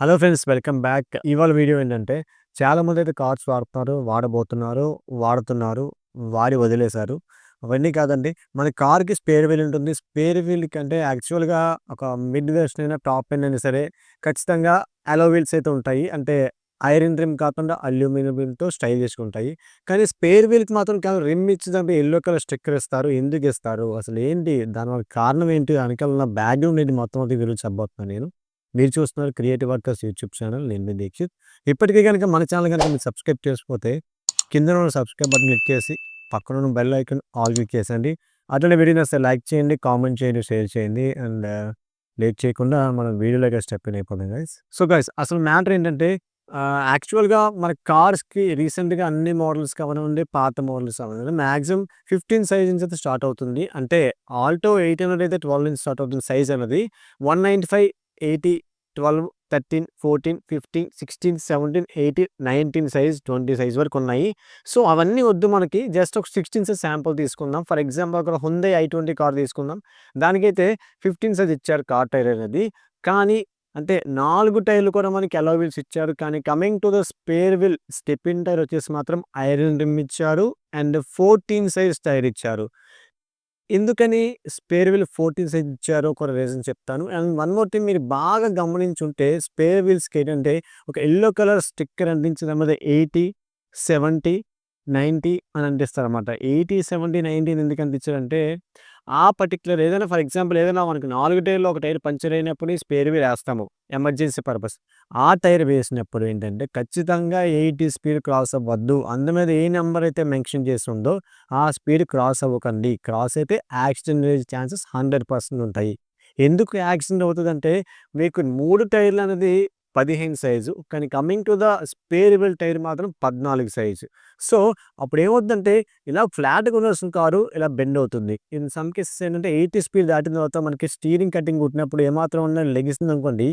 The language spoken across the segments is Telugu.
Hello friends, welcome back. ఇవాళ వీడియో ఏంటంటే చాలామందైతే కార్స్ వాడుతున్నారు, వాడబోతున్నారు, వాడుతున్నారు, వాడి వదిలేశారు. అవన్నీ కాదండి. మన కార్‌కి స్పేర్ వీల్ ఉంటుంది. స్పేర్ వీల్ కంటే యాక్చువల్‌గా ఒక మిడ్ వెర్షన్ అయినా, టాప్ ఎండ్ అయినా సరే ఖచ్చితంగా అలో వీల్స్ అయితే ఉంటాయి. అంటే ఐరన్ రిమ్ కాకుండా అల్యూమినియం రిమ్‌తో స్టైలిష్‌గా ఉంటాయి. కానీ స్పేర్ వీల్‌కి మాత్రం కేవలం రిమ్ ఇచ్చిందంటే యెల్లో కలర్ స్టిక్కర్ ఇస్తారు. ఎందుకిస్తారు? అసలు ఏంటి? దానివల్ల కారణం ఏంటి? వెనకాల ఉన్న బ్యాక్‌గ్రౌండ్ ఏంటి? మొత్తం అది గురించి చెప్పబోతున్నాను నేను. మీరు చూస్తున్నారు క్రియేటివ్ వర్కర్స్ యూట్యూబ్ ఛానల్. నేను మీ దీక్షిత్. ఇప్పటికే గనుక మన ఛానల్ గనుక మీరు సబ్స్క్రైబ్ చేసుకోకపోతే కిందన ఉన్న సబ్స్క్రైబ్ బటన్ క్లిక్ చేసి పక్కనున్న బెల్ ఐకాన్ ఆల్ క్లిక్ చేసేయండి. అట్లనే వీడియో నచ్చితే లైక్ చేయండి, కామెంట్ చేయండి, షేర్ చేయండి. అండ్ లేట్ చేయకుండా మనం వీడియోలోకి స్టెప్ ఇన్ అయిపోదాం గైస్. సో గైస్, అసలు మ్యాటర్ ఏంటంటే యాక్చువల్‌గా మన కార్స్‌కి రీసెంట్‌గా అన్ని మోడల్స్ కానివ్వండి, పాత మోడల్స్ కానివ్వండి మాక్సిమం 15 సైజ్ నుంచి అయితే స్టార్ట్ అవుతుంది. అంటే ఆల్టో 800 అయితే 12 నుంచి స్టార్ట్ అవుతుంది సైజ్ అనేది. 195, 80, 12, 13, 14, 15, 16, 17, 18, 19 సైజ్, 20 సైజ్ వరకు ఉన్నాయి. సో అవన్నీ వద్దు మనకి. జస్ట్ ఒక 16 సైజ్ శాంపుల్ తీసుకుందాం. ఫర్ ఎగ్జాంపుల్ అక్కడ హుండై i20 కార్ తీసుకుందాం. దానికైతే 15 సైజ్ ఇచ్చారు కార్ టైర్ అనేది. కానీ అంటే 4 టైర్లు కూడా మనకి అలో వీల్స్ ఇచ్చారు. కానీ coming to the spare wheel step in tyre వచ్చేసి మాత్రం ఐరన్ రిమ్ ఇచ్చారు. అండ్ 14 సైజ్ టైర్ ఇచ్చారు. ఎందుకని స్పేర్ వీల్ 14 సైజ్ ఇచ్చారో ఒక రీజన్ చెప్తాను. అండ్ వన్ మోర్ థింగ్, మీరు బాగా గమనించుంటే స్పేర్ వీల్స్‌కి ఏంటంటే ఒక యెల్లో కలర్ స్టిక్కర్ అంటించడం మీద 80, 70, 90 అని అంటిస్తారనమాట. 80, 70, 90 ఎందుకు అంటించారంటే ఆ పర్టిక్యులర్ ఏదైనా ఫర్ ఎగ్జాంపుల్ ఏదైనా మనకు 4 టైర్‌లో ఒక టైర్ పంక్చర్ అయినప్పుడు ఈ స్పేర్ వీల్ ఏస్తాము ఎమర్జెన్సీ పర్పస్. ఆ టైర్ వేసినప్పుడు ఏంటంటే ఖచ్చితంగా 80 స్పీడ్ క్రాస్ అవ్వద్దు. అందు మీద ఏ నంబర్ అయితే మెన్షన్ చేసి ఉందో ఆ స్పీడ్ క్రాస్ అవ్వకండి. క్రాస్ అయితే యాక్సిడెంట్ అయ్యే ఛాన్సెస్ 100% ఉంటాయి. ఎందుకు యాక్సిడెంట్ అవుతదంటే మీకు 3 టైర్లు అనేది 15 సైజు. కానీ coming to the spare wheel tyre మాత్రం 14 సైజు. సో అప్పుడేమవుద్దంటే ఇలా ఫ్లాట్‌గా ఉండాల్సిన కారు ఇలా బెండ్ అవుతుంది. ఇన్ సమ్ కేసెస్ ఏంటంటే 80 స్పీడ్ దాటిన తర్వాత మనకి స్టీరింగ్ కటింగ్ కొట్టినప్పుడు ఏమాత్రం అన్నా లెగిసిందనుకోండి,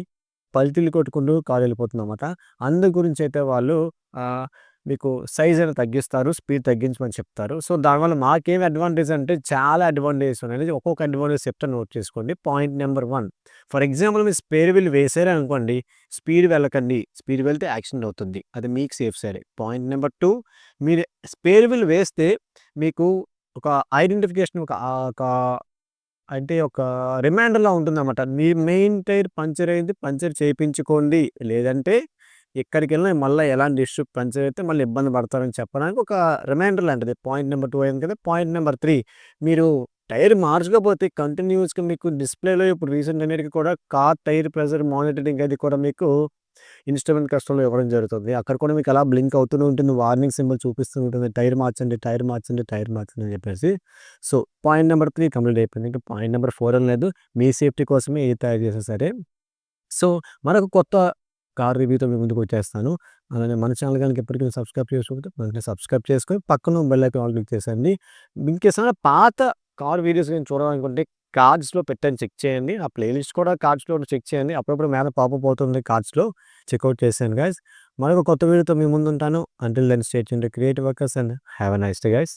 పల్టీలు కొట్టుకుంటూ కారు వెళ్ళిపోతుందన్నమాట. అందు గురించైతే వాళ్ళు ఆహ్, మీకు సైజ్ అనేది తగ్గిస్తారు. స్పీడ్ తగ్గించమని చెప్తారు. సో దానివల్ల మాకేం అడ్వాంటేజ్ అంటే చాలా అడ్వాంటేజెస్ ఉన్నాయి. ఒక్కొక్క అడ్వాంటేజ్ చెప్తాను, నోట్ చేసుకోండి. పాయింట్ నెంబర్ 1, ఫర్ ఎగ్జాంపుల్ మీరు స్పేర్ వీల్ వేసారనుకోండి, స్పీడ్ వెళ్ళకండి. స్పీడ్ వెళ్తే యాక్సిడెంట్ అవుతుంది. అది మీకు సేఫ్ సైడే. పాయింట్ నెంబర్ 2, మీరు స్పేర్ వీల్ వేస్తే మీకు ఒక ఐడెంటిఫికేషన్ ఒక అంటే ఒక రిమైండర్‌లా ఉంటుందన్నమాట. మీ మెయిన్ టైర్ పంక్చర్ అయింది. పంక్చర్ చేపించుకోండి. లేదంటే ఎక్కడికెళ్ళినా మళ్ళా ఎలాంటి ఇష్యూ పంక్చర్ అయితే మళ్ళీ ఇబ్బంది పడతారని చెప్పడానికి ఒక రిమైండర్ లాంటిది. పాయింట్ నెంబర్ 2 అయింది కదా! పాయింట్ నెంబర్ 3, మీరు టైర్ మార్చకపోతే కంటిన్యూయస్‌గా మీకు డిస్‌ప్లేలో ఇప్పుడు రీసెంట్ అన్నిటికి కూడా కార్ టైర్ ప్రెషర్ మానిటరింగ్ అది కూడా మీకు ఇన్‌స్ట్రుమెంట్ కస్టమ్‌లో ఇవ్వడం జరుగుతుంది. అక్కడ కూడా మీకు అలా బ్లింక్ అవుతూనే ఉంటుంది. వార్నింగ్ సింబల్ చూపిస్తూ ఉంటుంది. టైర్ మార్చండి, టైర్ మార్చండి, టైర్ మార్చండి అని చెప్పేసి. సో పాయింట్ నెంబర్ 3 కంప్లీట్ అయిపోయింది. ఇంకా పాయింట్ నెంబర్ 4 అని లేదు. మీ సేఫ్టీ కోసమే ఏది తయారు చేసినా సరే. సో మరొక కొత్త కార్ రివ్యూతో మీ ముందుకు వచ్చేస్తాను. అలానే మన ఛానల్ గనుక ఇప్పటికి సబ్స్క్రైబ్ చేసుకోకపోతే వెంటనే సబ్స్క్రైబ్ చేసుకొని పక్కన బెల్ ఐకాన్ ఆల్ క్లిక్ చేసేయండి. ఇన్‌కేస్ ఏమైనా పాత కార్ వీడియోస్ గాని చూడాలనుకుంటే కార్డ్స్‌లో పెట్టాను, చెక్ చేయండి. ఆ ప్లేలిస్ట్ కూడా కార్డ్స్‌లో చెక్ చేయండి. అప్పుడప్పుడు మీద పాపప్ అవుతుంది కార్డ్స్‌లో. చెక్‌ఔట్ చేసేయండి గైస్. మరొక కొత్త వీడియోతో మీ ముందుంటాను. Until then stay tuned to creative workers and have a nice day guys.